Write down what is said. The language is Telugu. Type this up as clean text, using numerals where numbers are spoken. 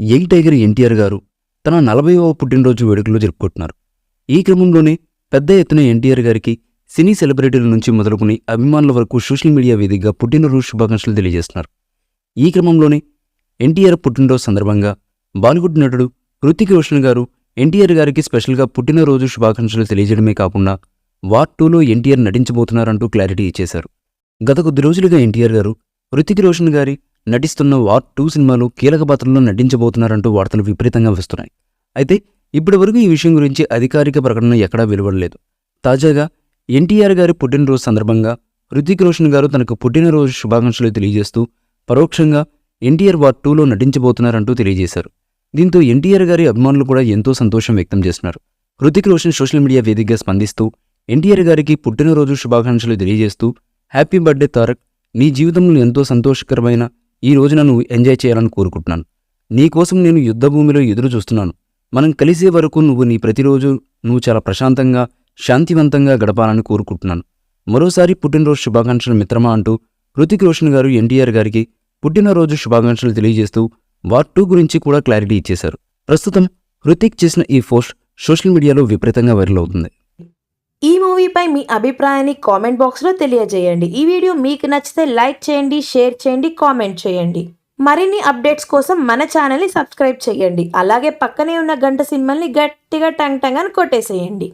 యంగ్ టైగర్ ఎన్టీఆర్ గారు తన 40వ పుట్టినరోజు వేడుకలు జరుపుకుంటున్నారు. ఈ క్రమంలోనే పెద్ద ఎత్తున ఎన్టీఆర్ గారికి సినీ సెలబ్రిటీల నుంచి మొదలుకుని అభిమానుల వరకు సోషల్ మీడియా వేదికగా పుట్టినరోజు శుభాకాంక్షలు తెలియజేస్తున్నారు. ఈ క్రమంలోనే ఎన్టీఆర్ పుట్టినరోజు సందర్భంగా బాలీవుడ్ నటుడు హృతిక్ రోషన్ గారు ఎన్టీఆర్ గారికి స్పెషల్గా పుట్టినరోజు శుభాకాంక్షలు తెలియజేయడమే కాకుండా వార్ 2లో ఎన్టీఆర్ నటించబోతున్నారంటూ క్లారిటీ ఇచ్చేశారు. గత కొద్ది రోజులుగా ఎన్టీఆర్ గారు హృతిక్ రోషన్ గారి నటిస్తున్న వార్ 2 సినిమాలో కీలక పాత్రలో నటించబోతున్నారంటూ వార్తలు విపరీతంగా వస్తున్నాయి. అయితే ఇప్పటివరకు ఈ విషయం గురించి అధికారిక ప్రకటన ఎక్కడా వెలువడలేదు. తాజాగా ఎన్టీఆర్ గారి పుట్టినరోజు సందర్భంగా హృతిక్ రోషన్ గారు తనకు పుట్టినరోజు శుభాకాంక్షలు తెలియజేస్తూ పరోక్షంగా ఎన్టీఆర్ వార్ 2లో నటించబోతున్నారంటూ తెలియజేశారు. దీంతో ఎన్టీఆర్ గారి అభిమానులు కూడా ఎంతో సంతోషం వ్యక్తం చేస్తున్నారు. హృతిక్ రోషన్ సోషల్ మీడియా వేదికగా స్పందిస్తూ ఎన్టీఆర్ గారికి పుట్టినరోజు శుభాకాంక్షలు తెలియజేస్తూ హ్యాపీ బర్త్డే తారక్, నీ జీవితంలో ఎంతో సంతోషకరమైన ఈ రోజున నువ్వు ఎంజాయ్ చేయాలని కోరుకుంటున్నాను. నీకోసం నేను యుద్ధభూమిలో ఎదురు చూస్తున్నాను. మనం కలిసే వరకు నీ ప్రతిరోజు నువ్వు చాలా ప్రశాంతంగా శాంతివంతంగా గడపాలని కోరుకుంటున్నాను. మరోసారి పుట్టినరోజు శుభాకాంక్షలు మిత్రమా అంటూ హృతిక్ రోషన్ గారు ఎన్టీఆర్ గారికి పుట్టినరోజు శుభాకాంక్షలు తెలియజేస్తూ వార్ 2 గురించి కూడా క్లారిటీ ఇచ్చేశారు. ప్రస్తుతం హృతిక్ చేసిన ఈ పోస్ట్ సోషల్ మీడియాలో విపరీతంగా వైరల్ అవుతుంది. ఈ మూవీపై మీ అభిప్రాయాన్ని కామెంట్ బాక్స్లో తెలియజేయండి. ఈ వీడియో మీకు నచ్చితే లైక్ చేయండి, షేర్ చేయండి, కామెంట్ చేయండి. మరిన్ని అప్డేట్స్ కోసం మన ఛానల్ని సబ్స్క్రైబ్ చేయండి. అలాగే పక్కనే ఉన్న గంట సింబల్ని గట్టిగా టంగ్ టంగ్ అని కొట్టేసేయండి.